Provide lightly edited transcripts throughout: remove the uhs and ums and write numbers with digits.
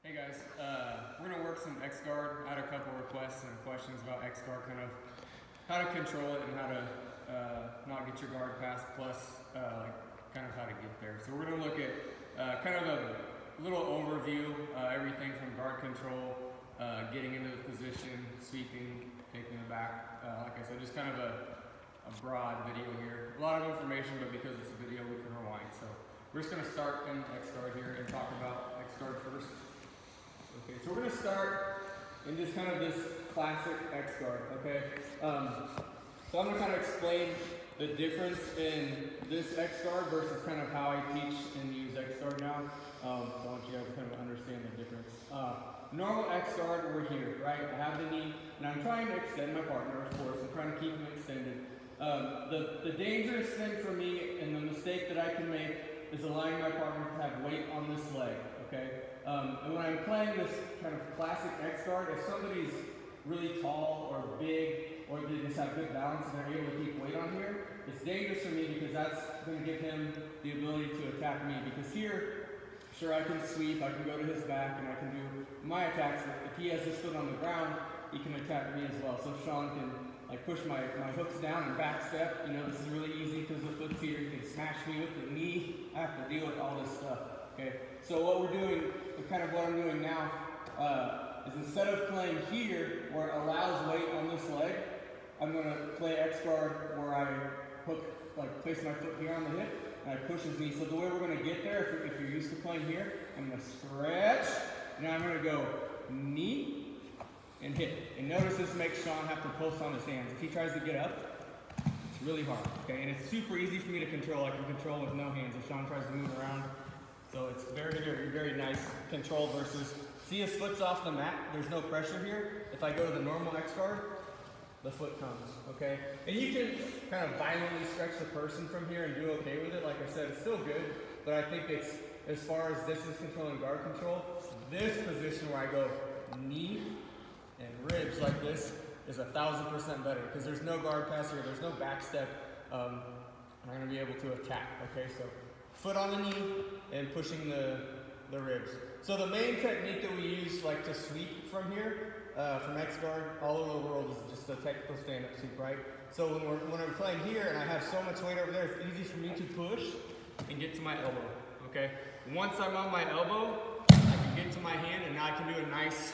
Hey guys, we're going to work some X-Guard. I had a couple requests and questions about X-Guard, kind of how to control it and how to not get your guard passed, plus kind of how to get there. So we're going to look at kind of a little overview, everything from guard control, getting into the position, sweeping, taking it back. Like I said, just kind of a broad video here. A lot of information, but because it's a video, we can rewind. So we're just going to start in X-Guard here and talk about X-Guard first. Okay, so we're going to start in just kind of this classic X-Guard, okay? So I'm going to kind of explain the difference in this X-Guard versus kind of how I teach and use X-Guard now. So I want you guys to kind of understand the difference. Normal X-Guard, we're here, right? I have the knee, and I'm trying to extend my partner, of course. I'm trying to keep him extended. The dangerous thing for me and the mistake that I can make is allowing my partner to have weight on this leg, okay? And when I'm playing this kind of classic X-Guard, if somebody's really tall or big, or they just have good balance and they're able to keep weight on here, it's dangerous for me because that's going to give him the ability to attack me. Because here, sure, I can sweep, I can go to his back, and I can do my attacks. If he has his foot on the ground, he can attack me as well. So Sean can like push my hooks down and back step. You know, this is really easy because the foot's here. He can smash me with the knee. I have to deal with all this stuff. Okay, so what we're doing, kind of what I'm doing now, is instead of playing here where it allows weight on this leg, I'm going to play X-Guard where I place my foot here on the hip and I push his knee. So the way we're going to get there, if you're used to playing here, I'm going to stretch. Now I'm going to go knee and hit. And notice this makes Sean have to post on his hands. If he tries to get up, it's really hard. Okay, and it's super easy for me to control. I can control with no hands if Sean tries to move around. So it's very, very, very nice control versus, see his foot's off the mat, there's no pressure here. If I go to the normal X-Guard, the foot comes, okay? And you can kind of violently stretch the person from here and do okay with it. Like I said, it's still good, but I think it's, as far as distance control and guard control, this position where I go knee and ribs like this is 1,000% better because there's no guard pass here, there's no back step. I'm gonna be able to attack, okay? So foot on the knee and pushing the ribs. So the main technique that we use like to sweep from here, from X-Guard all over the world is just a technical stand-up sweep, right? So when I'm playing here and I have so much weight over there, it's easy for me to push and get to my elbow, okay? Once I'm on my elbow, I can get to my hand and now I can do a nice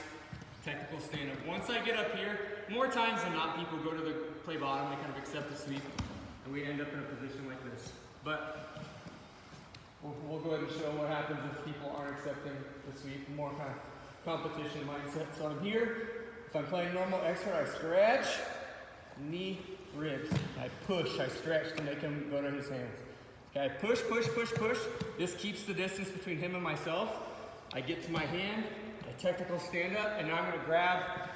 technical stand-up. Once I get up here, more times than not, people go to the play bottom, they kind of accept the sweep, and we end up in a position like this. But we'll go ahead and show what happens if people aren't accepting the sweep, more kind of competition mindset. So I'm here, if I'm playing normal X-Guard, I stretch, knee, ribs. I push, I stretch to make him go to his hands. Okay, I push, push, push, push. This keeps the distance between him and myself. I get to my hand, a technical stand up, and now I'm gonna grab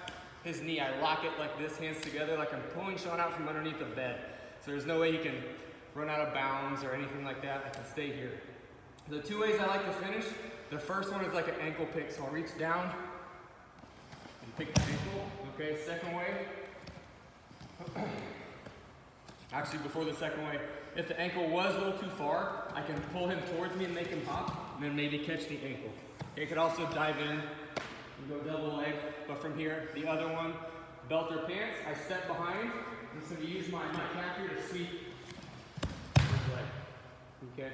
his knee. I lock it like this, hands together, like I'm pulling Sean out from underneath the bed. So there's no way he can run out of bounds or anything like that. I can stay here. The two ways I like to finish, the first one is like an ankle pick. So I'll reach down and pick the ankle. Okay, second way. Actually, before the second way, if the ankle was a little too far, I can pull him towards me and make him hop, and then maybe catch the ankle. Okay, you could also dive in and go double leg, but from here, the other one, belt or pants, I step behind. I'm just going to use my calf here to sweep his leg. Okay.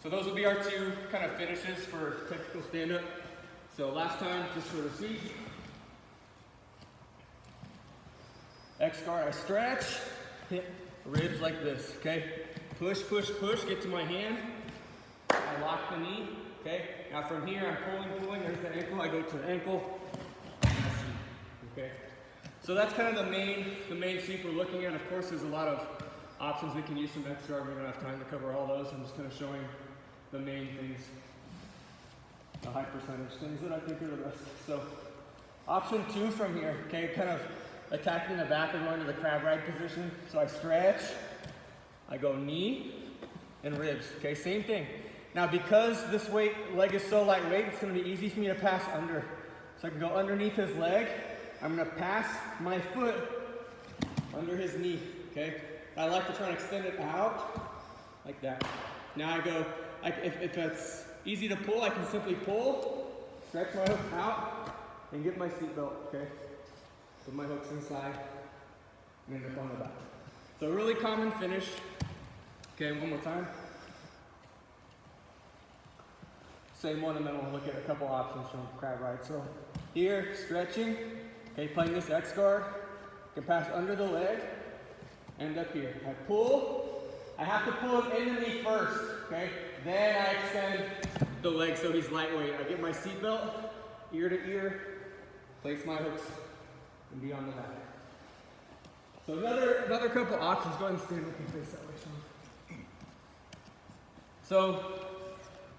So those will be our two kind of finishes for technical stand-up. So last time, just for the sweep. X-Guard, I stretch, hit ribs like this, okay? Push, push, push, get to my hand. I lock the knee, okay? Now from here, I'm pulling, there's the ankle, I go to the ankle, and I sweep, okay? So that's kind of the main sweep we're looking at. Of course, there's a lot of options we can use from X-Guard. We don't have time to cover all those. I'm just kind of showing the main things, the high percentage things that I think are the best. So option 2 from here, okay, kind of attacking the back and going to the crab ride position. So I stretch, I go knee and ribs, okay, same thing. Now because this leg is so lightweight, it's gonna be easy for me to pass under. So I can go underneath his leg, I'm gonna pass my foot under his knee, okay? I like to try and extend it out like that. Now I go, if it's easy to pull, I can simply pull stretch my hook out and get my seat belt, okay? Put my hooks inside and end up on the back. So a really common finish. Okay, one more time. Same one, and then we'll look at a couple options from crab ride. So here, stretching, okay, playing this X guard, can pass under the leg, end up here. I pull, I have to pull him in the knee first, okay? Then I extend the leg so he's lightweight. I get my seat belt, ear to ear, place my hooks, and be on the back. So another couple options. Go ahead and stand up and face that way, Sean. So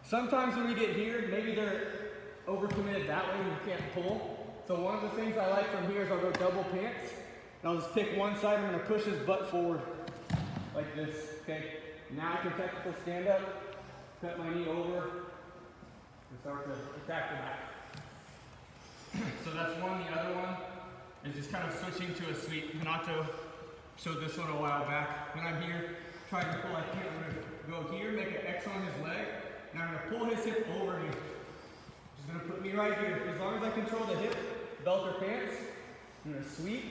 sometimes when we get here, maybe they're overcommitted that way and you can't pull. So one of the things I like from here is I'll go double pants. And I'll just pick one side. I'm going to push his butt forward like this. Okay. Now I can technical stand up, cut my knee over, and start to attack the back. So that's one. The other one is just kind of switching to a sweep. Renato showed this one a while back. When I'm here trying to pull, I can't. I'm going to go here, make an X on his leg, and I'm going to pull his hip over me. Just going to put me right here. As long as I control the hip, belt or pants, I'm going to sweep.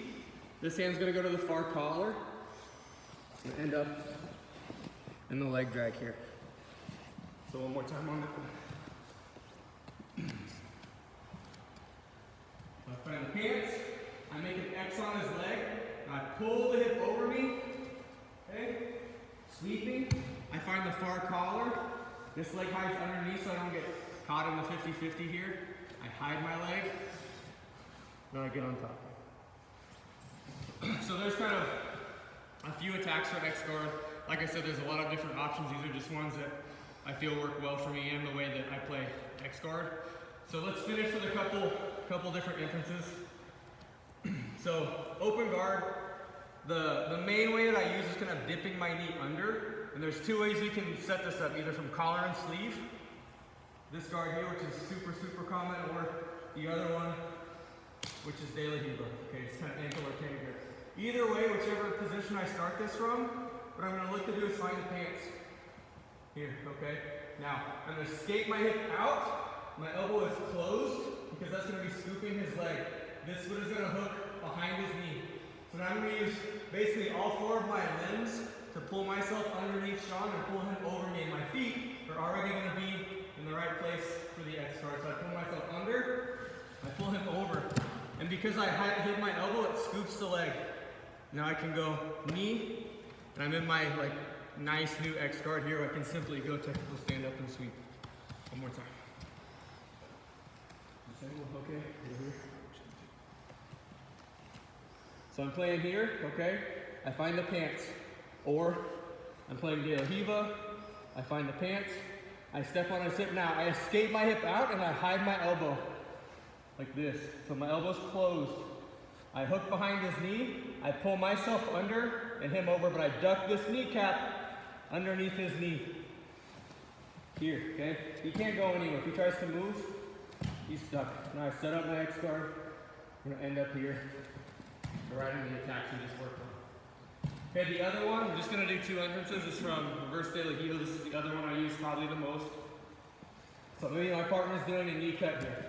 This hand's going to go to the far collar and end up in the leg drag here. So one more time on that one. I find the pants, I make an X on his leg, and I pull the hip over me, okay? Sweeping, I find the far collar. This leg hides underneath so I don't get caught in the 50-50 here. I hide my leg, then I get on top. So there's kind of a few attacks for X guard. Like I said, there's a lot of different options. These are just ones that I feel work well for me and the way that I play X guard. So let's finish with a couple different entrances. So open guard, the main way that I use is kind of dipping my knee under. And there's two ways you can set this up, either from collar and sleeve. This guard here, which is super common, or the other one, which is De La Riva. Okay, it's kind of ankle or tanker. Either way, whichever position I start this from, what I'm going to look to do is find the pants. Here, okay? Now, I'm going to skate my hip out. My elbow is closed because that's going to be scooping his leg. This foot is going to hook behind his knee. So now I'm going to use basically all four of my limbs to pull myself underneath Sean and pull him over me. And my feet are already going to be in the right place for the X guard. So I pull myself under, I pull him over. And because I hit my elbow, it scoops the leg. Now I can go knee, and I'm in my nice new X guard here. I can simply go technical stand up and sweep. One more time. Okay, over here. So I'm playing here, okay? I find the pants. Or I'm playing De La Riva, I find the pants, I step on his hip. Now I escape my hip out and I hide my elbow. Like this. So my elbow's closed. I hook behind his knee, I pull myself under and him over, but I duck this kneecap underneath his knee. Here, okay? He can't go anywhere. If he tries to move, he's stuck. Now I set up my X guard. I'm gonna end up here, right in the attacks we just worked on. Okay, the other one, we're just gonna do two entrances. This is from Reverse De La Riva. This is the other one I use probably the most. So maybe my partner's doing a knee cut here.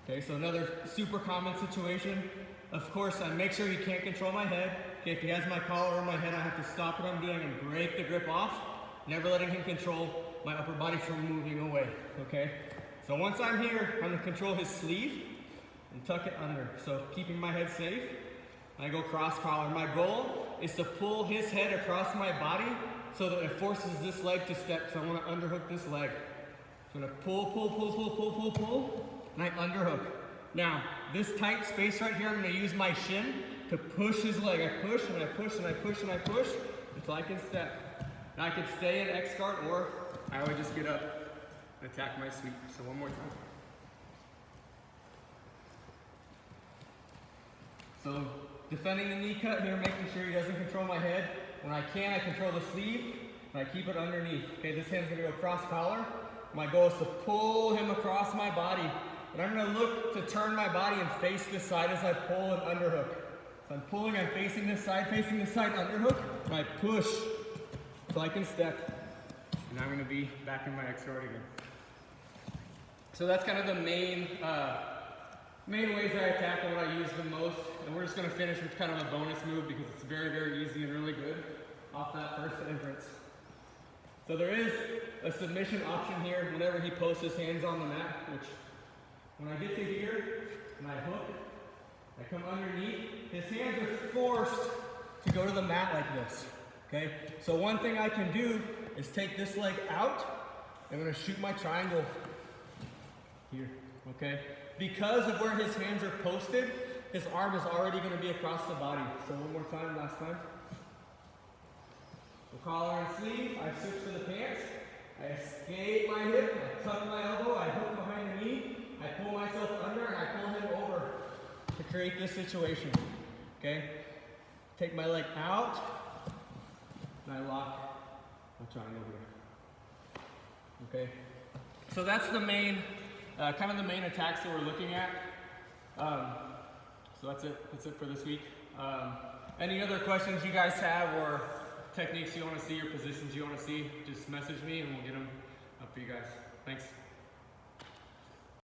Okay, so another super common situation. Of course, I make sure he can't control my head. Okay, if he has my collar over my head, I have to stop what I'm doing and break the grip off, never letting him control my upper body from moving away, okay? So once I'm here, I'm gonna control his sleeve and tuck it under. So keeping my head safe, I go cross collar. My goal is to pull his head across my body so that it forces this leg to step. So I wanna underhook this leg. So I'm gonna pull, and I underhook. Now, this tight space right here, I'm going to use my shin to push his leg. I push and I push and I push and I push until I can step. Now I can stay in X guard, or I would just get up and attack my sweep. So one more time. So defending the knee cut here, making sure he doesn't control my head. When I can, I control the sleeve and I keep it underneath. Okay, this hand's going to go cross collar. My goal is to pull him across my body. And I'm going to look to turn my body and face this side as I pull and underhook. So I'm pulling, I'm facing this side, underhook, and I push until I can step. And I'm going to be back in my X guard again. So that's kind of the main ways that I tackle, what I use the most. And we're just gonna finish with kind of a bonus move because it's very, very easy and really good off that first entrance. So there is a submission option here whenever he posts his hands on the mat, which when I get to here and I hook, I come underneath, his hands are forced to go to the mat like this, okay? So one thing I can do is take this leg out. I'm gonna shoot my triangle here, okay? Because of where his hands are posted, his arm is already gonna be across the body. So one more time, last time. The collar and sleeve, I switch to the pants, I escape my hip, I tuck my elbow, I hook behind the knee, I pull myself under and I pull him over to create this situation, okay? Take my leg out, and I lock my triangle here, okay? So that's the main, kind of the main attacks that we're looking at. So that's it for this week. Any other questions you guys have or techniques you want to see or positions you want to see, just message me and we'll get them up for you guys. Thanks.